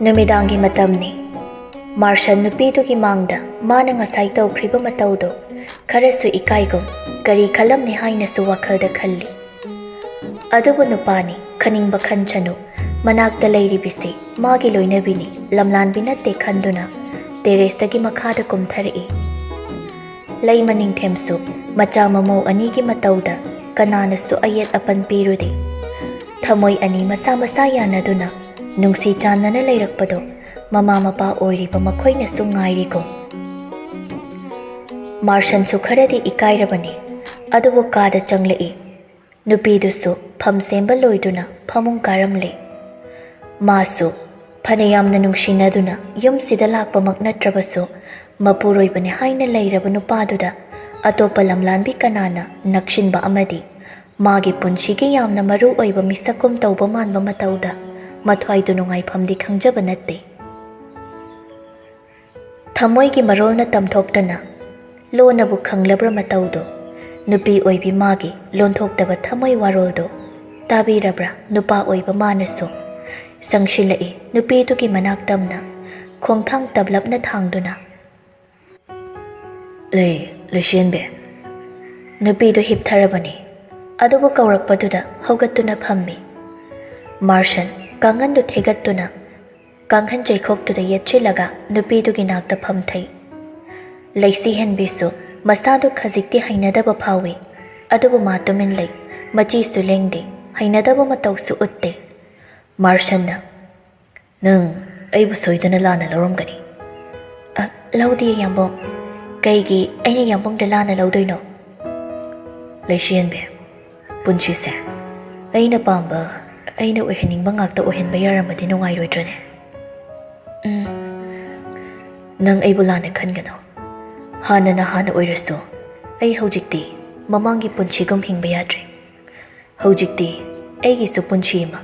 नुमिदांगी मतमनी martial नुपीदुगी मांगदा माना ngasai तौख्रिबा मतौदो खरसु इकाइगुम करी खलमनि हाइनसु वखलदा खल्ली अदुबु नुपानी खनिंगबा खंचनु मनाक्ता लैरिबिसि मागी लोइनबिनी लमलानबि नत्ते खंदुना टेरेसतगी मखादा कुमथरई लै मनिंगथेमसु मचा ममौ अनीगी मतौदा कनानसु अयेत अपन पीरुदे थमोय अनी मसा मसा यानदुना नुंसी चानना लैरकपदो ममा मपा ओइरिबा मखोइनसु ngairigo मार्शनसु खरदि इकाइरबनी अदुबु कादा चंगलई नुपीदुसु फम सेंबा लोइदुना फमुंग कारमले मासु फनेयामना नुंसिनदुना युमसिदा लाकपमक नत्रबसु मपुरोइबने हाइना लैरब नुपादुदा अतोपा लमलानबि कनाना नक्सिनबा अमदि मागी पुंसिगी यामना मरु ओइबा मिसकुम तौबा मानबा मतौदा मथ्वाइदु नुंगाइफमदि खंजबा नत्ते थमोइगी मरोलना तमथोक्तना लोनबु खंगलब्रा मतौदो नुपी ओइबि मागी लोनथोक्तबा थमोइ वारोलदो ताबिरब्रा नुपा ओइबा मानसु संशिलई नुपीदुगी मनाक्तमना खोंथांग तबलबना थांगदुना लेशेनबे नुपीदु हिपथरबनी अदुबु कौरकपदुदा हौगत्तुना फम्मी मार्शन कांगनदु थेगत्तुना कांगन जैखोक्तुदा येचिलगा नुपीदुगी नाक्ता फमथै लैसी हेनबीसु मसादु खजिक्ति हैनदबा फावे अदुबु मातुमिन लै मचीसु लेंगदे हैनदबा मतौसु उत्ते मार्शनना नंग अइबु सोइदना लाना लौरमगनी लौदिये याम्बो कईगी अइने याम्बोंगदा लाना लौदोइनो लैसियनबे पुंसिसे अइना पाम्बा अइना ओइहनिंगबा ngakta ओइहनबा यारमदि नुंगाइरोइद्रने नंग अइबु लाना खनगनो हाना ओइरसु अइ हौजिक्ति ममांगी पुंसिगुम हिंगबा याद्रे हौजिक्ति अइगिसु पुंसिमा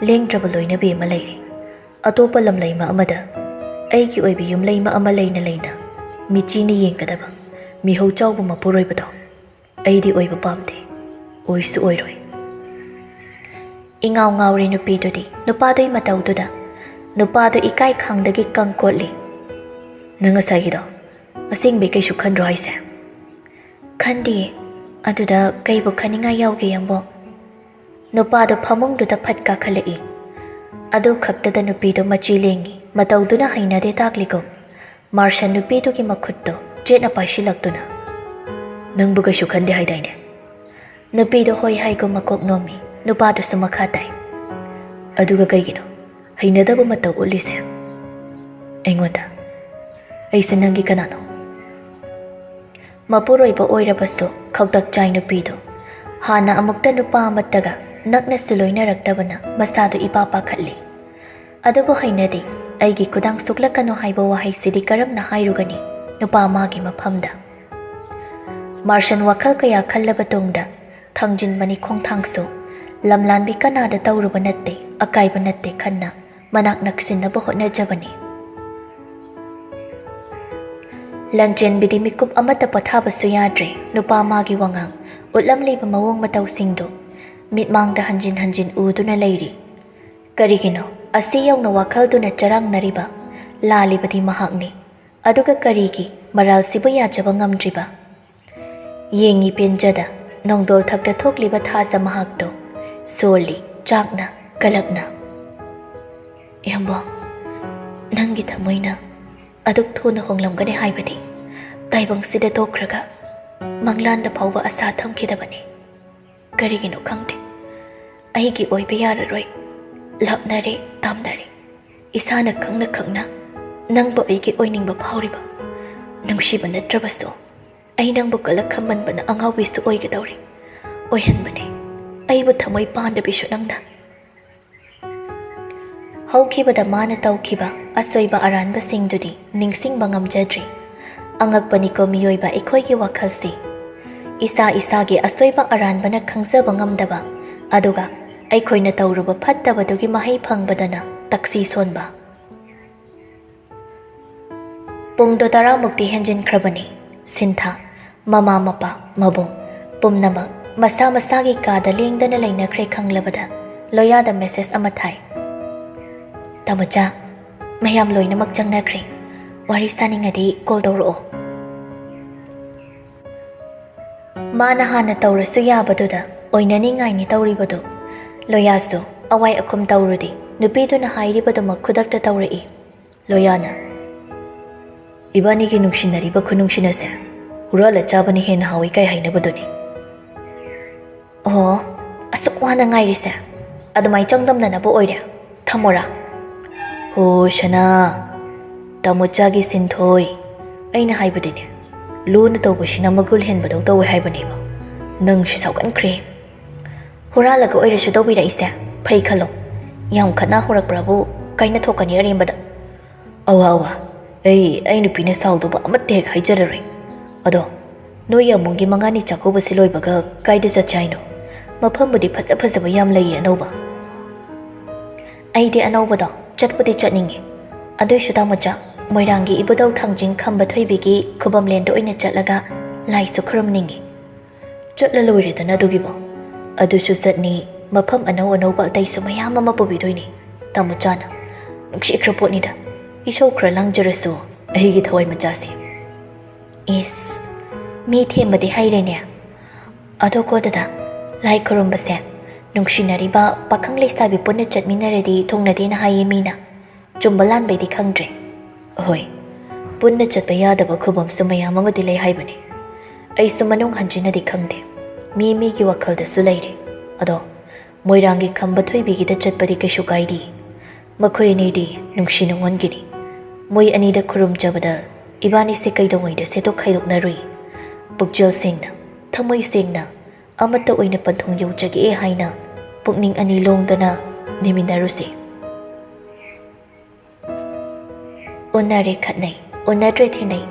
लेंगद्रबा लोइनबि अमा लैरे अतोपा लमलैमा अमदा अइगी ओइबि युमलैमा अमा लैना लैना मिचीना येंगदबा मिहौ चाउबा मपुरोइबदो अइदि ओइबा पामदे ओइसु ओइरोइ इंगाव ngauri नुपीदुदि नुपादोइ मतौदुदा नुपादो इकाइ खांगदगी कंकोटली नंगसाइगिदो असिंगबे कैसु खनद्रो हाइसे खनदिए अदुदा कैबु खनिंगा यावगे यंबो नुपादो फमुंगदुदा फटका खलई अदु खक्तदा नुपीदो मची लेंगी मतौदुना हैनदे ताकलिगो मार्शन नुपीदुगी मखुत्तो जेना पाइसिलक्तुना नंगबु कैसु खनदे हाइदाइने नुपीदो होय हाइगो मकोक नोमी नुपादुसु मखा ताइ अदुगा कैगिनो हैनदबा मतौ उलिसे ऐंगोंदा ऐसे नंगी कनानो मपुरोइबा ओइरबसु खौतक चाइ नुपीदो हाना अमुक्ता नुपा अमत्तगा नक्नसु लोइनरक्तबना मसादु इपा पाखल्ली अदुबु हैनदि अइगी कुदांग सुक्लकनो हाइबा वाहैसिदि करमना हाइरुगनी नुपा मागी मफमदा मार्शन वखल कया खल्लबा तुंगदा थंजिनबनी खोंथांगसु लमलानबि कनादा तौरुबा नत्ते अकाइबा नत्ते खन्ना मनाक नक्सिनबा होटनजबनी लंचेनबिदि मिकुप अमता पथाबसु याद्रे नुपा मागी वांगांग उतलमलिबा मवोंग मतौसिंगदो मिटमांगदा हंजिन हंजिन उदुना लैरी करिगिनो असि यौना वाखलदुना चरांगनरिबा लालिबदि महाकनि अदुगा करिगी मरालसिबा याजबा ngamdriba येंगी पेंजदा नोंदोल थक्ता थोकलिबा थासा महाकदो सोली चाकना कलकना यंबो नंगी थमोइना अदुक थोना होंगलमगने हाइबदि ताइबंगसिदा तोख्रगा मंगलानदा फाउबा आसा थमखिदबनी करिगिनो खंगदे अहिगी ओइबा याररोइ लपनरे तामनरे इसाना खंगना नंगबो अइगी ओइनिंगबा फाउरिबा नुंसिबा नत्रबसु अइ नंगबु कलक खमनबना अंगाविसु ओइगदौरि ओइहनबने अइबु थमोइ पांदबिसु नंगना हौखिबदा माना तौखिबा असोइबा अरानबसिंगदुदि निंगसिंगबा ngamjadri angakpaniko miyoiba ekhoi wakhalsi isa isagi asoiba aranbana khangzaba ngamdaba aduga aikhoina tauruba phattabadugi mahai phangbadana taksi sonba pungdo tara mukti henjin khrabani sintha mama mapa mabung pumnama masa masagi kada lengdana leina khre khanglabada loyada message ama thai tamacha mayam loinamak changnakre wari saningadi call tawra'o mana hana tawrasu yabaduda oinaningaini tawribadu loyasu awai akum tawrudi nupiduna hairibadamak khudakta tawra'i loyana ibanigi nungsinariba khunungsinase urala chabani hena hawi kai hainabaduni oh asuk wana ngairise adumai changdamnanabu oire thamora ho shana tamuchagi sinthoi aina haibadine luna tawbasina magul henbadau tawi haibaneba nang shi saukankhre huralaga oirasu tawbiraise phai khalo yam khana horakprabu kaina thokani arembada awa ai nupina sauduba amatte hek haijarare ado noi amungi mangani chakoba siloibaga kaida chachaino mafambudi phasaba yam lei anauba aide anaubada chatpudi chatningi adoi shuda macha moirangi ibudau thangjing khamba thoibigi khubamlend oina chatlaga lai sukhrumningi chatla loiredana dugibo adusu chatni mafam anauba taisu mayam ama pubidoini tamuchana nukshi khrapotnida isau khra langjarasu aigi thawai machasi is mi themadi hairene ado kodada lai khurumbase nungsinariba pakhang leisabi punna chatminaradi thongnadena hayemina chumbalan baidi khangdre hoi punna chatba yadaba khubam sumayam amadi lei haibani aisu manung hanjinadi khangde mi gi wakhalda su leire ado moirangi khamba thoibigi da chatpadi keshu kaidi makhoi ni di nungsina ngongini moi ani da khurum jabada ibani se kaidongoi da seto khaidok narui pukjal singna thamoi singna amata oina panthong yojage haina pukning ani longdana niminarusi onare khatnai onadre thinai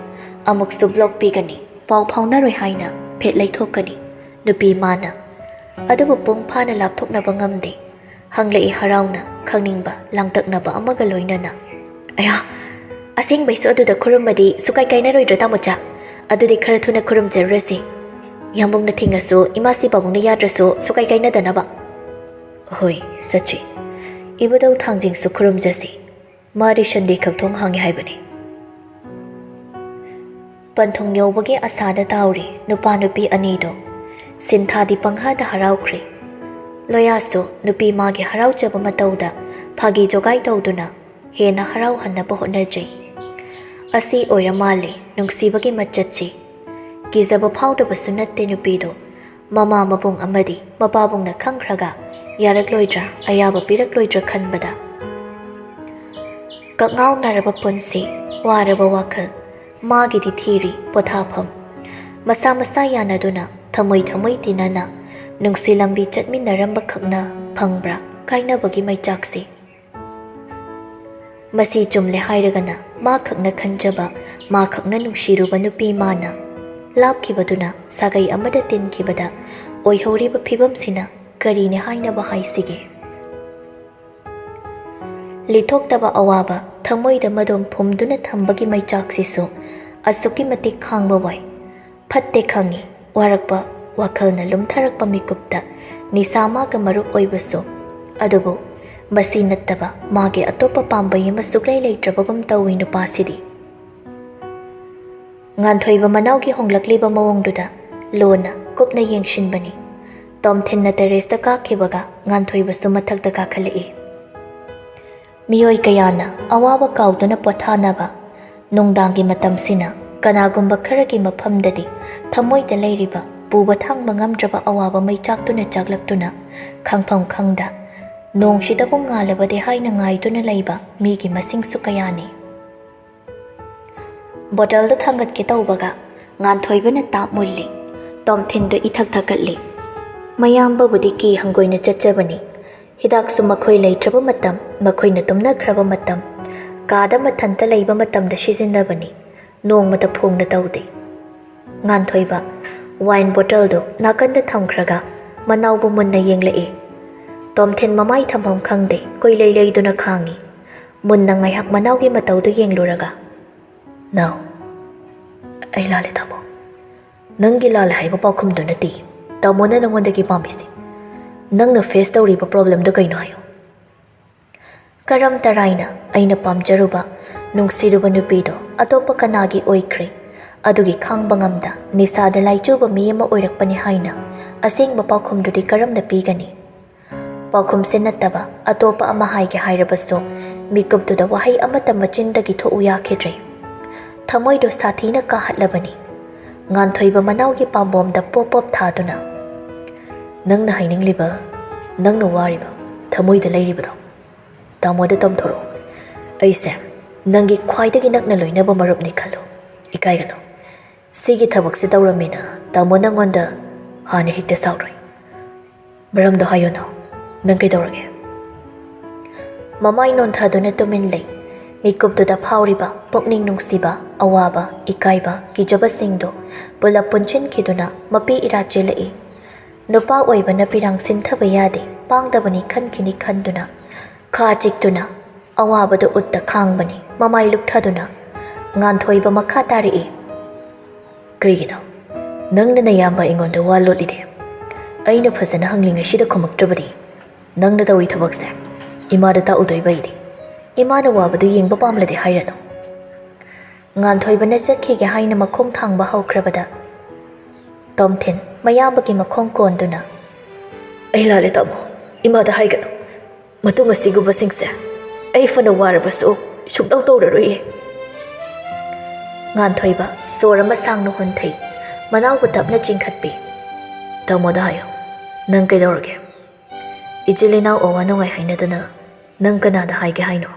amuk su block pigani pau phaunaroi haina phet leithokani nupi mana adubu pung phana lapthokna bangamde hanglei harauna khangningba langtaknaba amaga loinana aya asing baisu aduda khurumadi sukai kainaroi dratamocha adudi khara thuna khurum jarrasi yambung na thingasu imasi babung na yadrasu sukai kaina danaba hoi sachi ibudau thangjing su khurum jasi mari shandi khakthong hangi haibani panthong yobagi asada tauri nupa nupi anido sinthadi panghada haraukre loyasu nupi magi harauchaba matauda phagi jogai tawduna hena harau hanaba honajai asi oiramale nungsibagi machatchi kizaba phawdabasu natte nupido mama mabung amadi mapabungna khangkhraga yarakloidra ayaba pirakloidra khanbada kakngau naraba punsi waraba wakhal magidi thiri pothapham masa yanaduna thamoi tinana nungsi lambi chatminaramba khakna phangbra kainabagi maichaksi masi chumle hairagana ma khakna khanjaba ma khakna nungshiruba nupi mana lapkhibaduna sagai amada tinkhibada oihoriba phibamsina karine hainaba haisige lithoktaba awaba thamoida madom phumduna thambagi maichaksisu asuki matik khangba wai phatte khangi warakpa wakhalna lumtharakpa mikupta nisama ka marup oibasu adubu masi nattaba mage atopa pambai ma suklai leitrabagum tawi nupasidi nganthoiba manaugi honglakliba mawongduda lona kupna yengshinbani tomthinna teresta ka khibaga nganthoibasu mathakta ka khalai miyoi kayana awaba kauduna pothanaba nungdangi matamsina kanagumba kharagi maphamdadi thamoida leiriba puba thangba ngamdraba awaba maichaktuna chaglaktuna khangpham khangda nongshidaba ngalabade haina ngaiduna leiba migi masing sukayani bottle do thangat ke tawbaga nganthoibana tap mulli tomthindo ithak thakatli mayamba budi ki hangoina chachabani hidak su makhoi leitraba matam makhoina tumna khraba matam kada mathanta leiba matam da shijindabani nongmata phongna tawde nganthoiba wine bottle do nakanda thamkhraga manawbu munna yenglai tomthin mamai thamham khangde koi lei duna khangi munna ngai hak manawgi matau do yengluraga now ai lale thamo nangi lal haiba pakhum do nati tamona nangondagi pamisi nangna face tawriba problem do kaino hayo karam taraina ꯑꯩꯅ ꯄꯥꯝꯖꯔꯨꯕ ꯅꯨꯡꯁꯤꯔꯨꯕ ꯅꯨꯄꯤꯗꯣ ꯑꯇꯣꯞꯄ ꯀꯅꯥꯒꯤ ꯑꯣꯏꯈ꯭ꯔꯦ ꯑꯗꯨꯒꯤ ꯈꯪꯕ ꯉꯝꯗ ꯅꯤꯁꯥꯗ ꯂꯥꯏꯆꯨꯕ ꯃꯤ ꯑꯃ ꯑꯣꯏꯔꯛꯄꯅꯤ ꯍꯥꯏꯅ ꯑꯁꯦꯡꯕ ꯄꯥꯎꯈꯨꯝꯗꯨꯗꯤ ꯀꯔꯝꯅ ꯄꯤꯒꯅꯤ? ꯄꯥꯎꯈꯨꯝꯁꯤ ꯅꯠꯇꯕ ꯑꯇꯣꯞꯄ ꯑꯃ ꯍꯥꯏꯒꯦ ꯍꯥꯏꯔꯕꯁꯨ ꯃꯤꯀꯨꯞꯇꯨꯗ ꯋꯥꯍꯩ ꯑꯃꯠꯇ ꯃꯆꯤꯟꯗꯒꯤ ꯊꯣꯛꯎ ꯌꯥꯈꯤꯗ꯭ꯔꯦ꯫ ꯊꯃꯣꯏꯗꯣ ꯁꯥꯊꯤꯅ ꯀꯥꯍꯠꯂꯕꯅꯤ꯫ ꯉꯥꯟꯊꯣꯏꯕ ꯃꯅꯥꯎꯒꯤ ꯄꯥꯝꯕꯣꯝꯗ ꯄꯣꯞ ꯄꯣꯞ ꯊꯥꯗꯨꯅ "ꯅꯪꯅ ꯍꯥꯏꯅꯤꯡꯂꯤꯕ, ꯅꯪꯅ ꯋꯥꯔꯤꯕ, ꯊꯃꯣꯏꯗ ꯂꯩꯔꯤꯕꯗꯣ ꯇꯥꯃꯣꯗ ꯇꯝꯊꯣꯔꯛꯑꯣ꯫ ꯑꯩꯁꯦ ꯅꯪꯒꯤ ꯈ꯭ꯋꯥꯏꯗꯒꯤ ꯅꯛꯅ ꯂꯣꯏꯅꯕ ꯃꯔꯨꯞꯅꯤ ꯈꯜꯂꯣ, ꯏꯀꯥꯏꯒꯅꯣ꯫ ꯁꯤꯒꯤ ꯊꯕꯛꯁꯦ ꯇꯧꯔꯝꯃꯤꯅ ꯇꯥꯃꯣ ꯅꯪꯉꯣꯟꯗ ꯍꯥꯟꯅ ꯍꯦꯛꯇ ꯁꯥꯎꯔꯣꯏ꯫ ꯃꯔꯝꯗꯣ ꯍꯥꯏꯌꯣꯅ, ꯅꯪ ꯀꯩꯗꯧꯔꯒꯦ?" ꯃꯃꯥꯏ ꯅꯣꯟꯊꯗꯨꯅ ꯇꯨꯃꯤꯟ ꯂꯩ꯫ ꯃꯤꯀꯨꯞꯇꯨꯗ ꯐꯥꯎꯔꯤꯕ ꯄꯨꯛꯅꯤꯡ ꯅꯨꯡꯁꯤꯕ, ꯑꯋꯥꯕ, ꯏꯀꯥꯏꯕ, ꯀꯤꯖꯕꯁꯤꯡꯗꯣ ꯄꯨꯂꯞ ꯄꯨꯟꯁꯤꯟꯈꯤꯗꯨꯅ ꯃꯄꯤ ꯏꯔꯥ ꯆꯦꯜꯂꯛꯏ꯫ ꯅꯨꯄꯥ ꯑꯣꯏꯕꯅ ꯄꯤꯔꯥꯡ ꯁꯤꯟꯊꯕ ꯌꯥꯗꯦ, ꯄꯥꯡꯗꯕꯅꯤ ꯈꯟꯈꯤꯅꯤ ꯈꯟꯗꯨꯅ ꯈꯥ ꯆꯤꯛꯇꯨꯅ ꯑꯋꯥꯕꯗꯣ ꯎꯠꯇ ꯈꯥꯡꯕꯅꯤ ꯃꯃꯥꯏ ꯂꯨꯞꯊꯗꯨꯅ꯫ ꯉꯥꯟꯊꯣꯏꯕ ꯃꯈꯥ ꯇꯥꯔꯛꯏ, "ꯀꯩꯒꯤꯅꯣ ꯅꯪꯅ ꯅꯌꯥꯝꯕ ꯑꯩꯉꯣꯟꯗ ꯋꯥ ꯂꯣꯠꯂꯤꯗꯤ? ꯑꯩꯅ ꯐꯖꯅ ꯍꯪꯂꯤꯉꯩꯁꯤꯗ ꯈꯨꯝꯃꯛꯇ꯭ꯔꯕꯗꯤ ꯅꯪꯅ ꯇꯧꯔꯤ ꯊꯕꯛꯁꯦ ꯏꯃꯥꯗ ꯇꯥꯛꯎꯗꯣꯏꯕ ꯑꯩꯗꯤ꯫ ꯏꯃꯥꯅ ꯋꯥꯕꯗꯨ ꯌꯦꯡꯕ ꯄꯥꯝꯂꯗꯤ ꯍꯥꯏꯔꯅꯨ." ꯉꯥꯟꯊꯣꯏꯕꯅ ꯆꯠꯈꯤꯒꯦ ꯍꯥꯏꯅ ꯃꯈꯣꯡ ꯊꯥꯡꯕ ꯍꯧꯈ꯭ꯔꯕꯗ ꯇꯣꯝꯊꯤꯟ ꯃꯌꯥꯝꯕꯒꯤ ꯃꯈꯣꯡ ꯀꯣꯟꯗꯨꯅ "ꯑꯩ ꯂꯥꯜꯂꯦ ꯇꯥꯃꯣ, ꯏꯃꯥꯗ ꯍꯥꯏꯒꯅꯨ꯫ ꯃꯇꯨꯡ ꯑꯁꯤꯒꯨꯝꯕꯁꯤꯡꯁꯦ ꯑꯩ ꯐꯅ ꯋꯥꯔꯕꯁꯨ ꯁꯨꯡꯇꯧ ꯇꯧꯔꯔꯣꯏꯌꯦ." ꯉꯥꯟꯊꯣꯏꯕ ꯁꯣꯔ ꯑꯃ ꯁꯥꯡꯅ ꯍꯣꯟꯊꯩ, ꯃꯅꯥꯎꯕꯨ ꯇꯞꯅ ꯆꯤꯡꯈꯠꯄꯤ, "ꯇꯥꯃꯣꯗ ꯍꯥꯏꯌꯣ, ꯅꯪ ꯀꯩꯗꯧꯔꯒꯦ? ꯏꯆꯤꯜ ꯏꯅꯥꯎ ꯑꯋꯥ ꯅꯨꯡꯉꯥꯏ ꯍꯥꯏꯅꯗꯅ ꯅꯪ ꯀꯅꯥꯗ ꯍꯥꯏꯒꯦ ꯍꯥꯏꯅꯣ?"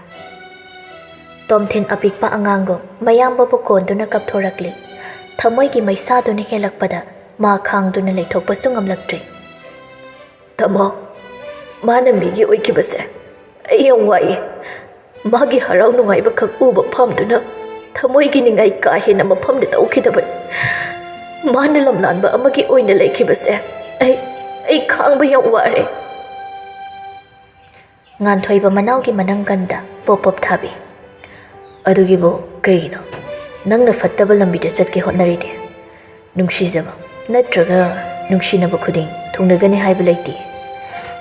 ꯇꯣꯝꯊꯤꯟ ꯑꯄꯤꯛꯄ ꯑꯉꯥꯡꯒꯨꯝ ꯃꯌꯥꯝꯕꯕꯨ ꯀꯣꯟꯗꯨꯅ ꯀꯞꯊꯣꯔꯛꯂꯤ꯫ ꯊꯃꯣꯏꯒꯤ ꯃꯩꯁꯥꯗꯨꯅ ꯍꯦꯜꯂꯛꯄꯗ ꯃꯥ ꯈꯥꯡꯗꯨꯅ ꯂꯩꯊꯣꯛꯄꯁꯨ ꯉꯝꯂꯛꯇ꯭ꯔꯦ꯫ "ꯇꯥꯃꯣ, ꯃꯥꯅ ꯃꯤꯒꯤ ꯑꯣꯏꯈꯤꯕꯁꯦ ꯑꯩ ꯌꯥꯝ ꯋꯥꯏꯌꯦ꯫ ꯃꯥꯒꯤ ꯍꯔꯥꯎ ꯅꯨꯡꯉꯥꯏꯕ ꯈꯛ ꯎꯕ ꯄꯥꯝꯗꯨꯅ ꯊꯃꯣꯏꯒꯤ ꯅꯤꯡꯉꯥꯏ ꯀꯥ ꯍꯦꯟꯅ ꯃꯐꯝꯗ ꯇꯧꯈꯤꯗꯕꯅꯤ꯫ ꯃꯥꯅ ꯂꯝꯂꯥꯟꯕ ꯑꯃꯒꯤ ꯑꯣꯏꯅ ꯂꯩꯈꯤꯕꯁꯦ ꯑꯩ ꯈꯥꯡꯕ ꯌꯥꯝ ꯋꯥꯔꯦ." ꯉꯥꯟꯊꯣꯏꯕ ꯃꯅꯥꯎꯒꯤ ꯃꯅꯪꯒꯟꯗ ꯄꯣꯞ ꯄꯣꯞ ꯊꯥꯕꯤ, "ꯑꯗꯨꯒꯤꯕꯨ ꯀꯩꯒꯤꯅꯣ ꯅꯪꯅ ꯐꯠꯇꯕ ꯂꯝꯕꯤꯗ ꯆꯠꯀꯦ ꯍꯣꯠꯅꯔꯤꯗꯤ? ꯅꯨꯡꯁꯤꯖꯕ ꯅꯠꯇ꯭ꯔꯒ ꯅꯨꯡꯁꯤꯅꯕ ꯈꯨꯗꯤꯡ ꯊꯨꯡꯅꯒꯅꯤ ꯍꯥꯏꯕ ꯂꯩꯇꯦ꯫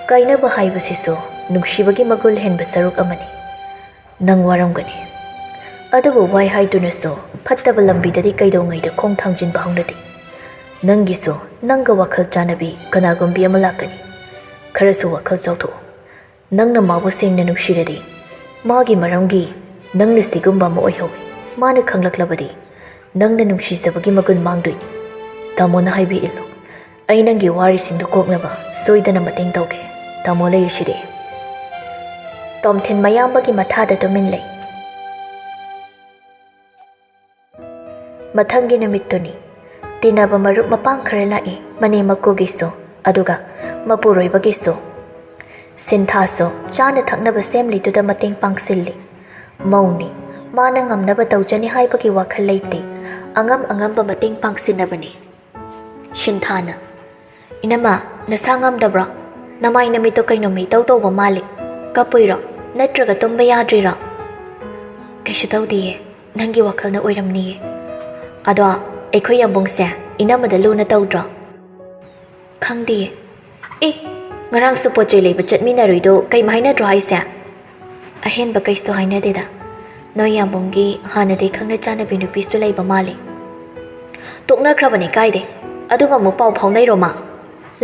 ꯀꯥꯏꯅꯕ ꯍꯥꯏꯕꯁꯤꯁꯨ ꯅꯨꯡꯁꯤꯕꯒꯤ ꯃꯒꯨꯟ ꯍꯦꯟꯕ ꯁꯔꯨꯛ ꯑꯃꯅꯤ꯫ ꯅꯪ ꯋꯥꯔꯝꯒꯅꯤ, ꯑꯗꯨꯕꯨ ꯋꯥꯏ ꯍꯥꯏꯗꯨꯅꯁꯨ ꯐꯠꯇꯕ ꯂꯝꯕꯤꯗꯗꯤ ꯀꯩꯗꯧꯉꯩꯗ ꯈꯣꯡ ꯊꯥꯡꯖꯤꯟꯕ ꯍꯧꯅꯗꯦ꯫ ꯅꯪꯒꯤꯁꯨ ꯅꯪꯒ ꯋꯥꯈꯜ ꯆꯥꯟꯅꯕꯤ ꯀꯅꯥꯒꯨꯝꯕꯤ ꯑꯃ ꯂꯥꯛꯀꯅꯤ꯫ ꯈꯔꯁꯨ ꯋꯥꯈꯜ ꯆꯥꯎꯊꯣꯛꯑꯣ꯫ ꯅꯪꯅ ꯃꯥꯕꯨ ꯁꯦꯡꯅ ꯅꯨꯡꯁꯤꯔꯗꯤ ꯃꯥꯒꯤ ꯃꯔꯝꯒꯤ ꯅꯪꯅ ꯁꯤꯒꯨꯝꯕ ꯑꯃ ꯑꯣꯏꯍꯧꯏ꯫ ꯃꯥꯅ ꯈꯪꯂꯛꯂꯕꯗꯤ ꯅꯪꯅ ꯅꯨꯡꯁꯤꯖꯕꯒꯤ ꯃꯒꯨꯟ ꯃꯥꯡꯗꯣꯏꯅꯤ꯫ ꯇꯥꯃꯣꯅ ꯍꯥꯏꯕꯤ ꯏꯜꯂꯨ꯫ ꯑꯩ ꯅꯪꯒꯤ ꯋꯥꯔꯤꯁꯤꯡꯗꯨ ꯀꯣꯛꯅꯕ ꯁꯣꯏꯗꯅ ꯃꯇꯦꯡ ꯇꯧꯒꯦ꯫ ꯇꯥꯃꯣ ꯂꯩꯔꯤꯁꯤꯗꯤ." ꯇꯣꯝꯊꯤꯟ ꯃꯌꯥꯝꯕꯒꯤ ꯃꯊꯥꯗ ꯇꯨꯃꯤꯟ ꯂꯩ꯫ ꯃꯊꯪꯒꯤ ꯅꯨꯃꯤꯠꯇꯨꯅꯤ꯫ ꯇꯤꯟꯅꯕ ꯃꯔꯨꯞ ꯃꯄꯥꯡ ꯈꯔ ꯂꯥꯛꯏ, ꯃꯅꯦ ꯃꯀꯨꯒꯤꯁꯨ ꯑꯗꯨꯒ ꯃꯄꯨꯔꯣꯏꯕꯒꯤꯁꯨ꯫ ꯁꯤꯟꯊꯥꯁꯨ ꯆꯥꯅ ꯊꯛꯅꯕ ꯁꯦꯝꯂꯤꯗꯨꯗ ꯃꯇꯦꯡ ꯄꯥꯡꯁꯤꯜꯂꯤ꯫ ꯃꯧꯅꯤ, ꯃꯥꯅ ꯉꯝꯅꯕ ꯇꯧꯖꯅꯤ ꯍꯥꯏꯕꯒꯤ ꯋꯥꯈꯜ ꯂꯩꯇꯦ꯫ ꯑꯉꯝ ꯑꯉꯝꯕ ꯃꯇꯦꯡ ꯄꯥꯡꯁꯤꯟꯅꯕꯅꯤ꯫ ꯁꯤꯟꯊꯥꯅ, "ꯏꯅꯝꯃ, ꯅꯁꯥ ꯉꯝꯗꯕ꯭ꯔꯣ? ꯅꯃꯥꯏ ꯅꯃꯤꯠꯇꯣ ꯀꯩꯅꯣꯝ ꯏꯇꯧ ꯇꯧꯕ ꯃꯥꯜꯂꯤ꯫ ꯀꯞꯄꯨꯏꯔꯣ? ꯅꯠꯇ꯭ꯔꯒ ꯇꯨꯝꯕ ꯌꯥꯗ꯭ꯔꯤꯔꯣ?" "ꯀꯩꯁꯨ ꯇꯧꯗꯤꯌꯦ, ꯅꯪꯒꯤ ꯋꯥꯈꯜꯅ ꯑꯣꯏꯔꯝꯅꯤꯌꯦ꯫ ꯑꯗꯣ ꯑꯩꯈꯣꯏ ꯌꯥꯝꯕꯨꯡꯁꯦ ꯏꯅꯝꯃꯗ ꯂꯨꯅ ꯇꯧꯗ꯭ꯔꯣ?" "ꯈꯪꯗꯤꯌꯦ." "ꯑꯦ, ꯉꯔꯥꯡꯁꯨ ꯄꯣꯠ ꯆꯩ ꯂꯩꯕ ꯆꯠꯃꯤꯟꯅꯔꯨꯏꯗꯣ ꯀꯩꯝ ꯍꯥꯏꯅꯗ꯭ꯔꯣ ꯍꯥꯏꯁꯦ?" "ꯑꯍꯦꯟꯕ ꯀꯩꯁꯨ ꯍꯥꯏꯅꯗꯦꯗ꯫ ꯅꯣꯏ ꯌꯥꯝꯕꯨꯡꯒꯤ ꯍꯥꯟꯅꯗꯩ ꯈꯪꯅ ꯆꯥꯟꯅꯕꯤ ꯅꯨꯄꯤꯁꯨ ꯂꯩꯕ ꯃꯥꯜꯂꯤ." "ꯇꯣꯛꯅꯈ꯭ꯔꯕꯅꯤ ꯀꯥꯏꯗꯦ, ꯑꯗꯨꯒ ꯑꯃꯨꯛ ꯄꯥꯎ ꯐꯥꯎꯅꯩꯔꯣ ꯃꯥ?"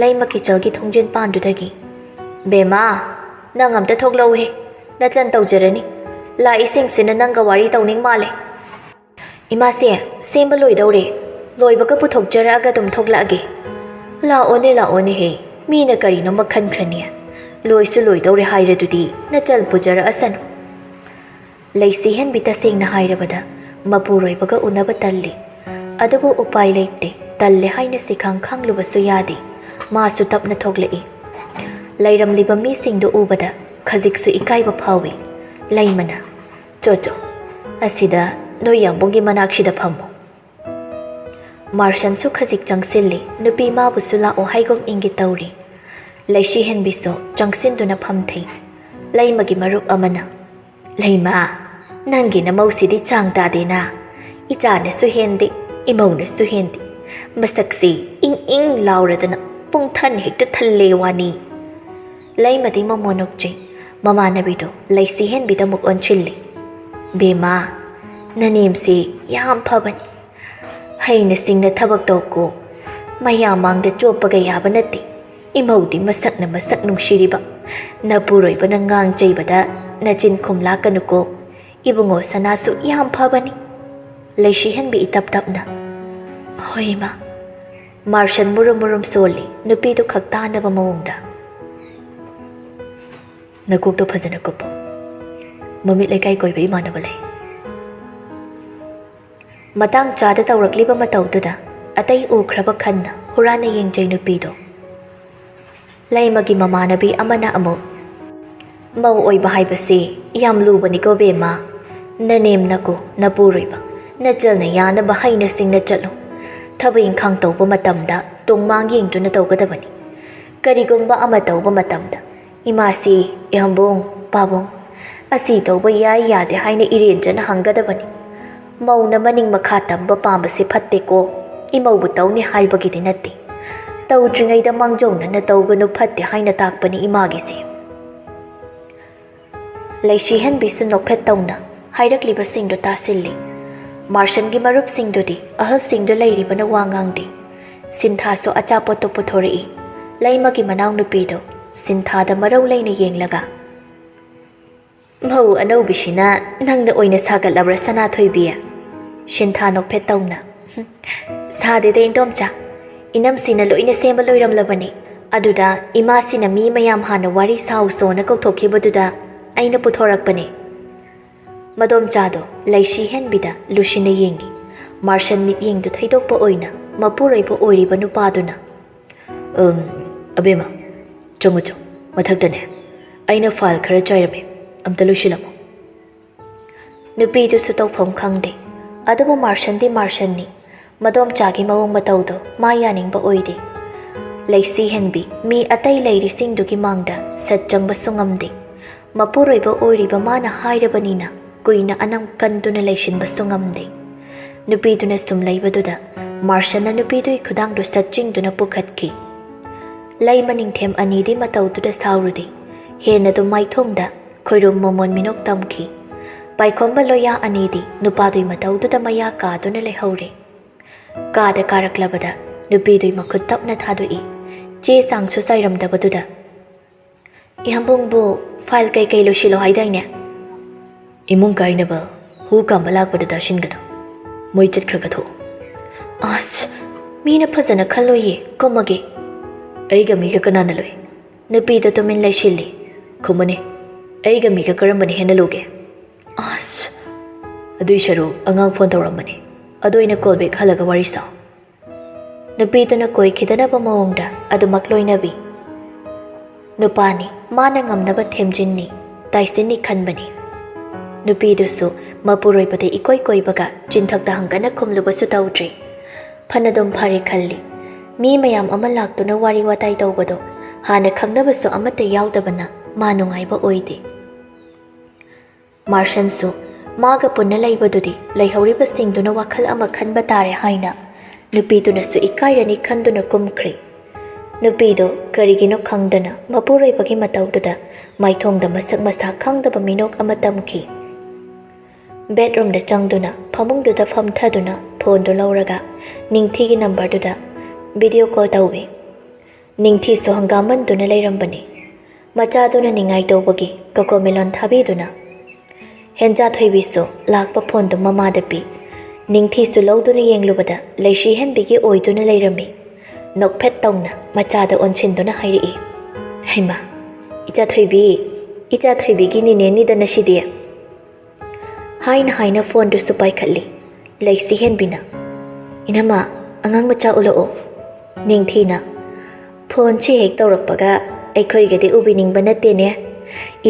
"ꯂꯩꯃ ꯀꯤꯆꯜꯒꯤ ꯊꯣꯡꯖꯤꯟ ꯄꯥꯟꯗꯨꯗꯒꯤ." "ꯕꯦꯝꯃꯥ, ꯅꯪ ꯑꯝꯇ ꯊꯣꯛꯂꯛꯎꯍꯦ, ꯅꯆꯟ ꯇꯧꯖꯔꯅꯤ꯫ ꯂꯥꯛꯏꯁꯤꯡꯁꯤꯅ ꯅꯪꯒ ꯋꯥꯔꯤ ꯇꯧꯅꯤꯡ ꯃꯥꯜꯂꯦ." "ꯏꯃꯥꯁꯦ, ꯁꯦꯝꯕ ꯂꯣꯏꯗꯧꯔꯦ, ꯂꯣꯏꯕꯒ ꯄꯨꯊꯣꯛꯆꯔꯛꯑꯒ ꯑꯗꯨꯝ ꯊꯣꯛꯂꯛꯑꯒꯦ." "ꯂꯥꯛꯑꯣꯅꯦ ꯂꯥꯛꯑꯣꯅꯦꯍꯦ, ꯃꯤꯅ ꯀꯔꯤꯅꯣꯃ ꯈꯟꯈ꯭ꯔꯅꯤ꯫ ꯂꯣꯏꯁꯨ ꯂꯣꯏꯗꯧꯔꯦ ꯍꯥꯏꯔꯗꯨꯗꯤ ꯅꯆꯜ ꯄꯨꯖꯔꯛꯑꯁꯅꯨ." ꯂꯩꯁꯤꯍꯦꯟꯕꯤ ꯇꯁꯦꯡꯅ ꯍꯥꯏꯔꯕꯗ ꯃꯄꯨꯔꯣꯏꯕꯒ ꯎꯅꯕ ꯇꯜꯂꯤ꯫ ꯑꯗꯨꯕꯨ ꯎꯄꯥꯏ ꯂꯩꯇꯦ, ꯇꯜꯂꯦ ꯍꯥꯏꯅ ꯁꯤꯈꯥꯡ ꯈꯥꯡꯂꯨꯕꯁꯨ ꯌꯥꯗꯦ꯫ ꯃꯥꯁꯨ ꯇꯞꯅ ꯊꯣꯛꯂꯛꯏ꯫ ꯂꯩꯔꯝꯂꯤꯕ ꯃꯤꯁꯤꯡꯗꯨ ꯎꯕꯗ ꯈꯖꯤꯛꯁꯨ ꯏꯀꯥꯏꯕ ꯐꯥꯎꯏ꯫ ꯂꯩꯃꯅ, "ꯆꯣ, ꯑꯁꯤꯗ ꯅꯣꯏ ꯌꯥꯝꯕꯨꯡꯒꯤ ꯃꯅꯥꯛꯁꯤꯗ ꯐꯝꯃꯨ." ꯃꯥꯔꯁꯟꯁꯨ ꯈꯖꯤꯛ ꯆꯪꯁꯤꯜꯂꯤ, ꯅꯨꯄꯤ ꯃꯥꯕꯨꯁꯨ ꯂꯥꯛꯑꯣ ꯍꯥꯏꯒꯨꯝ ꯏꯪꯒꯤꯠ ꯇꯧꯔꯤ꯫ ꯂꯩꯁꯤꯍꯦꯟꯕꯤꯁꯨ ꯆꯪꯁꯤꯟꯗꯨꯅ ꯐꯝꯊꯩ꯫ ꯂꯩꯃꯒꯤ ꯃꯔꯨꯞ ꯑꯃꯅ, "ꯂꯩꯃ, ꯅꯪꯒꯤ ꯅꯃꯧꯁꯤꯗꯤ ꯆꯥꯡ ꯇꯥꯗꯦꯅ꯫ ꯏꯆꯥꯅꯁꯨ ꯍꯦꯟꯗꯦ, ꯏꯃꯧꯅꯁꯨ ꯍꯦꯟꯗꯦ꯫ ꯃꯁꯛꯁꯤ ꯏꯪ ꯏꯪ ꯂꯥꯎꯔꯗꯅ ꯄꯨꯡꯊꯟ ꯍꯦꯛꯇ ꯊꯜꯂꯦ ꯋꯥꯅꯤ." ꯂꯩꯃꯗꯤ ꯃꯃꯣ ꯅꯣꯛꯆꯩ꯫ ꯃꯃꯥꯟꯅꯕꯤꯗꯣ ꯂꯩꯁꯤ ꯍꯦꯟꯕꯤꯗꯃꯨꯛ ꯑꯣꯟꯁꯤꯜꯂꯤ꯫ ꯕꯦꯝꯃ, ꯅꯅꯦꯝꯁꯤ ꯌꯥꯝ ꯐꯕꯅꯤ꯫ ꯍꯩꯅ ꯁꯤꯡꯅ ꯊꯕꯛ ꯇꯧꯀꯣ꯫ ꯃꯌꯥꯝ ꯃꯥꯡꯗ ꯆꯣꯞꯄꯒ ꯌꯥꯕ ꯅꯠꯇꯦ꯫ ꯏꯃꯧꯗꯤ ꯃꯁꯛꯅ ꯃꯁꯛ ꯅꯨꯡꯁꯤꯔꯤꯕ꯫ ꯅꯄꯨꯔꯣꯏꯕꯅ ꯉꯥꯡ ꯆꯩꯕꯗ ꯅꯆꯤꯟ ꯈꯨꯝꯂꯥꯛꯀꯅꯨꯀꯣ꯫ ꯏꯕꯨꯡꯉꯣ ꯁꯅꯥꯁꯨ ꯌꯥꯝ ꯐꯕꯅꯤ꯫ ꯂꯩꯁꯤ ꯍꯦꯟꯕꯤ ꯇꯞ ꯇꯞꯅ, ꯍꯣꯏ ꯏꯃꯥ꯫ ꯃꯥꯔꯁꯟ ꯃꯨꯔꯨꯝ ꯃꯨꯔꯨꯝ ꯁꯣꯜꯂꯤ ꯅꯨꯄꯤꯗꯨ ꯈꯛ ꯇꯥꯅꯕ ꯃꯑꯣꯡꯗ꯫ ꯅꯀꯣꯛꯇꯣ ꯐꯖꯅ ꯀꯨꯞꯄꯣ꯫ ꯃꯃꯤꯠ ꯂꯩꯀꯥꯏ ꯀꯣꯏꯕ ꯏꯃꯥꯟꯅꯕ ꯂꯩ꯫ ꯃꯇꯥꯡ ꯆꯥꯗ ꯇꯧꯔꯛꯂꯤꯕ ꯃꯇꯧꯗꯨꯗ ꯑꯇꯩ ꯎꯈ꯭ꯔꯕ ꯈꯟꯅ ꯍꯨꯔꯥꯟꯅ ꯌꯦꯡꯖꯩ ꯅꯨꯄꯤꯗꯣ꯫ ꯂꯩꯃꯒꯤ ꯃꯃꯥꯟꯅꯕꯤ ꯑꯃꯅ ꯑꯃꯨꯛ, ꯃꯧ ꯑꯣꯏꯕ ꯍꯥꯏꯕꯁꯤ ꯌꯥꯝ ꯂꯨꯕꯅꯤꯀꯣ ꯕꯦꯝꯃ꯫ ꯅꯅꯦꯝꯅꯀꯣ ꯅꯄꯨꯔꯣꯏꯕ ꯅꯆꯜꯅ ꯌꯥꯅꯕ ꯍꯩꯅ ꯁꯤꯡꯅ ꯆꯠꯂꯨ꯫ ꯊꯕꯛ ꯏꯪꯈꯥꯡ ꯇꯧꯕ ꯃꯇꯝꯗ ꯇꯨꯡꯃꯥꯡ ꯌꯦꯡꯗꯨꯅ ꯇꯧꯒꯗꯕꯅꯤ꯫ ꯀꯔꯤꯒꯨꯝꯕ ꯑꯃ ꯇꯧꯕ ꯃꯇꯝꯗ ꯏꯃꯥꯁꯤ, ꯏꯍꯝꯕꯣꯡ, ꯄꯥꯕꯨꯡ ꯑꯁꯤ ꯇꯧꯕ ꯌꯥꯏ ꯌꯥꯗꯦ ꯍꯥꯏꯅ ꯏꯔꯦꯟꯖꯅ ꯍꯪꯒꯗꯕꯅꯤ꯫ ꯃꯧꯅ ꯃꯅꯤꯡ ꯃꯈꯥ ꯇꯝꯕ ꯄꯥꯝꯕꯁꯤ ꯐꯠꯇꯦꯀꯣ꯫ ꯏꯃꯧꯕꯨ ꯇꯧꯅꯤ ꯍꯥꯏꯕꯒꯤꯗꯤ ꯅꯠꯇꯦ꯫ ꯇꯧꯗ꯭ꯔꯤꯉꯩꯗ ꯃꯥꯡꯖꯧꯅꯅ ꯇꯧꯒꯅꯨ ꯐꯠꯇꯦ ꯍꯥꯏꯅ ꯇꯥꯛꯄꯅꯤ ꯏꯃꯥꯒꯤꯁꯦ꯫ ꯂꯩꯁꯤ ꯍꯦꯟꯕꯤꯁꯨ ꯅꯣꯛꯐꯦꯠ ꯇꯧꯅ ꯍꯥꯏꯔꯛꯂꯤꯕꯁꯤꯡꯗꯨ ꯇꯥꯁꯤꯜꯂꯤ꯫ ꯃꯥꯔꯁꯟꯒꯤ ꯃꯔꯨꯞꯁꯤꯡꯗꯨꯗꯤ ꯑꯍꯜꯁꯤꯡꯗꯨ ꯂꯩꯔꯤꯕꯅ ꯋꯥ ꯉꯥꯡꯗꯦ꯫ ꯁꯤꯟꯊꯥꯁꯨ ꯑꯆꯥꯄꯣꯠꯇꯨ ꯄꯨꯊꯣꯔꯛꯏ꯫ ꯂꯩꯃꯒꯤ ꯃꯅꯥꯎꯅꯨꯄꯤꯗꯣ ꯁꯤꯟꯊꯥꯗ ꯃꯔꯧ ꯂꯩꯅ ꯌꯦꯡꯂꯒ, ꯃꯧ ꯑꯅꯧꯕꯤꯁꯤꯅ ꯅꯪꯅ ꯑꯣꯏꯅ ꯁꯥꯒꯠꯂꯕ꯭ꯔꯥ ꯁꯅꯥꯊꯣꯏꯕꯤ? ꯁꯤꯟꯊꯥ ꯅꯣꯛꯐꯦꯠ ꯇꯧꯅ, ꯁꯥꯗꯦꯗ ꯏꯟꯗꯣꯝꯆꯥ꯫ ꯏꯅꯝꯁꯤꯅ ꯂꯣꯏꯅ ꯁꯦꯝꯕ ꯂꯣꯏꯔꯝꯂꯕꯅꯤ꯫ ꯑꯗꯨꯗ ꯏꯃꯥꯁꯤꯅ ꯃꯤ ꯃꯌꯥꯝ ꯍꯥꯟꯅ ꯋꯥꯔꯤ ꯁꯥꯎꯁꯣꯅ ꯀꯧꯊꯣꯛꯈꯤꯕꯗꯨꯗ ꯑꯩꯅ ꯄꯨꯊꯣꯔꯛꯄꯅꯦ꯫ ꯃꯗꯣꯝꯆꯥꯗꯣ ꯂꯩꯁꯤ ꯍꯦꯟꯕꯤꯗ ꯂꯨꯁꯤꯟꯅ ꯌꯦꯡꯉꯤ꯫ ꯃꯥꯔꯁꯟ ꯃꯤꯠꯌꯦꯡꯗꯨ ꯊꯩꯗꯣꯛꯄ ꯑꯣꯏꯅ ꯃꯄꯨꯔꯣꯏꯕ ꯑꯣꯏꯔꯤꯕ ꯅꯨꯄꯥꯗꯨꯅ, ꯑꯕꯦꯝꯃ, ꯆꯪꯉꯨ ꯃꯊꯛꯇꯅꯦ꯫ ꯑꯩꯅ ꯐꯥꯏꯜ ꯈꯔ ꯆꯥꯏꯔꯝꯃꯤ, ꯑꯝꯇ ꯂꯣꯏꯁꯤꯜꯂꯝꯃꯣ꯫ ꯅꯨꯄꯤꯗꯨꯁꯨ ꯇꯧꯐꯝ ꯈꯪꯗꯦ꯫ ꯑꯗꯨꯕꯨ ꯃꯥꯔꯁꯟꯗꯤ ꯃꯥꯔꯁꯟꯅꯤ꯫ ꯃꯗꯣꯝꯆꯥꯒꯤ ꯃꯑꯣꯡ ꯃꯇꯧꯗꯣ ꯃꯥ ꯌꯥꯅꯤꯡꯕ ꯑꯣꯏꯗꯦ꯫ ꯂꯩꯁꯤ ꯍꯦꯟꯕꯤ ꯃꯤ ꯑꯇꯩ ꯂꯩꯔꯤꯁꯤꯡꯗꯨꯒꯤ ꯃꯥꯡꯗ ꯁꯠ ꯆꯪꯕꯁꯨ ꯉꯝꯗꯦ꯫ ꯃꯄꯨꯔꯣꯏꯕ ꯑꯣꯏꯔꯤꯕ ꯃꯥꯅ ꯍꯥꯏꯔꯕꯅꯤꯅ ꯀꯨꯏꯅ ꯑꯅꯝ ꯀꯟꯗꯨꯅ ꯂꯩꯁꯤꯟꯕꯁꯨ ꯉꯝꯗꯦ꯫ ꯅꯨꯄꯤꯗꯨꯅ ꯁꯨꯝ ꯂꯩꯕꯗꯨꯗ ꯃꯥꯔꯁꯟꯅ ꯅꯨꯄꯤꯗꯨꯒꯤ ꯈꯨꯗꯥꯡꯗꯨ ꯁꯠꯆꯤꯡꯗꯨꯅ ꯄꯨꯈꯠꯈꯤ꯫ ꯂꯩꯃ ꯅꯤꯡꯊꯦꯝ ꯑꯅꯤꯗꯤ ꯃꯇꯧꯗꯨꯗ ꯁꯥꯎꯔꯨꯗꯦ꯫ ꯍꯦꯟꯅꯗꯨꯝ ꯃꯥꯏꯊꯣꯡꯗ ꯈꯣꯏꯔꯨꯝ ꯃꯣꯃꯣꯟ ꯃꯤꯅꯣꯛ ꯇꯝꯈꯤ꯫ ꯄꯥꯏꯈꯣꯝꯕ ꯂꯣꯌꯥ ꯑꯅꯤꯗꯤ ꯅꯨꯄꯥꯗꯨꯒꯤ ꯃꯇꯧꯗꯨꯗ ꯃꯌꯥ ꯀꯥꯗꯨꯅ ꯂꯩꯍꯧꯔꯦ꯫ ꯀꯥꯗ ꯀꯥꯔꯛꯂꯕꯗ ꯅꯨꯄꯤꯗꯨꯒꯤ ꯃꯈꯨꯠ ꯇꯞꯅ ꯊꯥꯗꯣꯛꯏ꯫ ꯆꯦ ꯆꯥꯡꯁꯨ ꯆꯥꯏꯔꯝꯗꯕꯗꯨꯗ, ꯏꯍꯝꯕꯣꯡꯕꯨ ꯐꯥꯏꯜ ꯀꯩꯀꯩ ꯂꯣꯏꯁꯤꯜꯂꯣ ꯍꯥꯏꯗꯥꯏꯅꯦ? ꯏꯃꯨꯡ ꯀꯥꯏꯅꯕ ꯍꯨ ꯀꯥꯝꯕ ꯂꯥꯛꯄꯗ ꯇꯥꯁꯤꯟꯒꯅꯨ꯫ ꯃꯣꯏ ꯆꯠꯈ꯭ꯔꯒ ꯊꯣꯛꯎ꯫ ꯑꯁ, ꯃꯤꯅ ꯐꯖꯅ ꯈꯜꯂꯣꯏꯌꯦ, ꯀꯨꯝꯃꯒꯦ꯫ ꯑꯩꯒ ꯃꯤꯒ ꯀꯅꯥꯅ ꯂꯨꯏ? ꯅꯨꯄꯤꯗꯣ ꯇꯨꯃꯤꯟ ꯂꯩꯁꯤꯜꯂꯤ꯫ ꯈꯨꯝꯃꯨꯅꯦ, ꯑꯩꯒ ꯃꯤꯒ ꯀꯔꯝꯕꯅ ꯍꯦꯟꯅ ꯂꯨꯒꯦ? ꯑꯁ, ꯑꯗꯨꯏ ꯁꯔꯨꯛ ꯑꯉꯥꯡ ꯐꯣꯟ ꯇꯧꯔꯝꯕꯅꯤ, ꯑꯗꯣ ꯑꯩꯅ ꯀꯣꯜ ꯕꯦꯛ ꯍꯜꯂꯒ ꯋꯥꯔꯤ ꯁꯥꯎ꯫ ꯅꯨꯄꯤꯗꯨꯅ ꯀꯣꯏꯈꯤꯗꯅꯕ ꯃꯑꯣꯡꯗ ꯑꯗꯨꯃꯛ ꯂꯣꯏꯅꯕꯤ꯫ ꯅꯨꯄꯥꯅꯤ, ꯃꯥꯅ ꯉꯝꯅꯕ ꯊꯦꯝꯖꯤꯟꯅꯤ, ꯇꯥꯏꯁꯤꯟꯅꯤ ꯈꯟꯕꯅꯤ꯫ ꯅꯨꯄꯤꯗꯨꯁꯨ ꯃꯄꯨꯔꯣꯏꯕꯗ ꯏꯀꯣꯏ ꯀꯣꯏꯕꯒ ꯆꯤꯟꯊꯛꯇ ꯍꯪꯒꯠꯅ ꯈꯨꯝꯂꯨꯕꯁꯨ ꯇꯧꯗ꯭ꯔꯤ꯫ ꯐꯅꯗꯨꯝ ꯐꯔꯦ ꯈꯜꯂꯤ꯫ ꯃꯤ ꯃꯌꯥꯝ ꯑꯃ ꯂꯥꯛꯇꯨꯅ ꯋꯥꯔꯤ ꯋꯥꯇꯥꯏ ꯇꯧꯕꯗꯣ ꯍꯥꯟꯅ ꯈꯪꯅꯕꯁꯨ ꯑꯃꯠꯇ ꯌꯥꯎꯗꯕꯅ ꯃꯥ ꯅꯨꯡꯉꯥꯏꯕ ꯑꯣꯏꯗꯦ꯫ ꯃꯥꯔꯁꯟꯁꯨ ꯃꯥꯒ ꯄꯨꯟꯅ ꯂꯩꯕꯗꯨꯗꯤ ꯂꯩꯍꯧꯔꯤꯕꯁꯤꯡꯗꯨꯅ ꯋꯥꯈꯜ ꯑꯃ ꯈꯟꯕ ꯇꯥꯔꯦ ꯍꯥꯏꯅ ꯅꯨꯄꯤꯗꯨꯅꯁꯨ ꯏꯀꯥꯏꯔꯅꯤ ꯈꯟꯗꯨꯅ ꯀꯨꯝꯈ꯭ꯔꯤ꯫ ꯅꯨꯄꯤꯗꯣ ꯀꯔꯤꯒꯤꯅꯣ ꯈꯪꯗꯅ ꯃꯄꯨꯔꯣꯏꯕꯒꯤ ꯃꯇꯧꯗꯨꯗ ꯃꯥꯏꯊꯣꯡꯗ ꯃꯁꯛ ꯃꯁꯥ ꯈꯪꯗꯕ ꯃꯤꯅꯣꯛ ꯑꯃ ꯇꯝꯈꯤ꯫ ꯕꯦꯠꯔꯨꯝꯗ ꯆꯪꯗꯨꯅ ꯐꯃꯨꯡꯗꯨꯗ ꯐꯝꯊꯗꯨꯅ ꯐꯣꯟꯗꯨ ꯂꯧꯔꯒ ꯅꯤꯡꯊꯤꯒꯤ ꯅꯝꯕꯔꯗꯨꯗ ꯚꯤꯗꯤꯑꯣ ꯀꯣꯜ ꯇꯧꯏ꯫ ꯅꯤꯡꯊꯤꯁꯨ ꯍꯪꯒꯥꯝꯃꯟꯗꯨꯅ ꯂꯩꯔꯝꯕꯅꯤ꯫ ꯃꯆꯥꯗꯨꯅ ꯅꯤꯡꯉꯥꯏ ꯇꯧꯕꯒꯤ ꯀꯣꯀꯣꯃꯦꯂꯣꯟ ꯊꯥꯕꯤꯗꯨꯅ꯫ ꯍꯦꯟꯖꯥꯊꯣꯏꯕꯤꯁꯨ ꯂꯥꯛꯄ ꯐꯣꯟꯗꯨ ꯃꯃꯥꯗ ꯄꯤ꯫ ꯅꯤꯡꯊꯤꯁꯨ ꯂꯧꯗꯨꯅ ꯌꯦꯡꯂꯨꯕꯗ ꯂꯩꯁꯤ ꯍꯦꯟꯕꯤꯒꯤ ꯑꯣꯏꯗꯨꯅ ꯂꯩꯔꯝꯃꯤ꯫ ꯅꯣꯛꯐꯦꯠ ꯇꯧꯅ ꯃꯆꯥꯗ ꯑꯣꯟꯁꯤꯟꯗꯨꯅ ꯍꯥꯏꯔꯛꯏ, ꯍꯩꯃꯥ, ꯏꯆꯥꯊꯣꯏꯕꯤꯒꯤ ꯅꯤꯅꯦꯅꯤꯗꯅ ꯁꯤꯗꯤ꯫ ꯍꯥꯏꯅ ꯍꯥꯏꯅ ꯐꯣꯟꯗꯨꯁꯨ ꯄꯥꯏꯈꯠꯂꯤ꯫ ꯂꯩꯁꯤ ꯍꯦꯟꯕꯤꯅ, ꯏꯅꯝꯃ, ꯑꯉꯥꯡ ꯃꯆꯥ ꯎꯠꯂꯛꯑꯣ꯫ ꯅꯤꯡꯊꯤꯅ, ꯐꯣꯟꯁꯤ ꯍꯦꯛ ꯇꯧꯔꯛꯄꯒ ꯑꯩꯈꯣꯏꯒꯗꯤ ꯎꯕꯤꯅꯤꯡꯕ ꯅꯠꯇꯦꯅꯦ꯫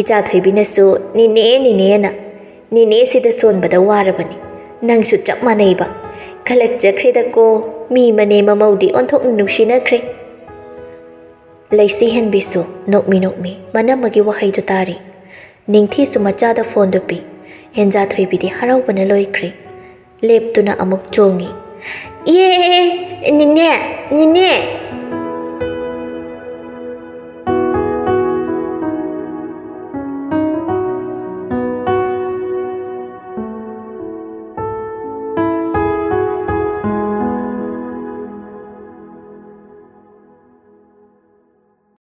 ꯏꯆꯥꯊꯣꯏꯕꯤꯅꯁꯨ ꯅꯤꯅꯦꯅ ꯅꯤꯅꯦꯁꯤꯗ ꯁꯣꯟꯕꯗ ꯋꯥꯔꯕꯅꯤ꯫ ꯅꯪꯁꯨ ꯆꯞ ꯃꯥꯟꯅꯩꯕ꯫ ꯈꯜꯂꯛꯆꯈ꯭ꯔꯦꯗꯀꯣ, ꯃꯤ ꯃꯅꯦꯝ ꯃꯃꯧꯗꯤ ꯑꯣꯟꯊꯣꯛꯅ ꯅꯨꯡꯁꯤꯅꯈ꯭ꯔꯦ꯫ ꯂꯩꯁꯤ ꯍꯦꯟꯕꯤꯁꯨ ꯅꯣꯛꯃꯤ ꯃꯅꯝꯃꯒꯤ ꯋꯥꯍꯩꯗꯨ ꯇꯥꯔꯤ꯫ ꯅꯤꯡꯊꯤꯁꯨ ꯃꯆꯥꯗ ꯐꯣꯟꯗꯨ ꯄꯤ꯫ ꯍꯦꯟꯖꯥꯊꯣꯏꯕꯤꯗꯤ ꯍꯔꯥꯎꯕꯅ ꯂꯣꯏꯈ꯭ꯔꯤ꯫ ꯂꯦꯞꯇꯨꯅ ꯑꯃꯨꯛ ꯆꯣꯡꯉꯤ꯫ ꯏꯍꯦ, ꯅꯤꯅꯦ,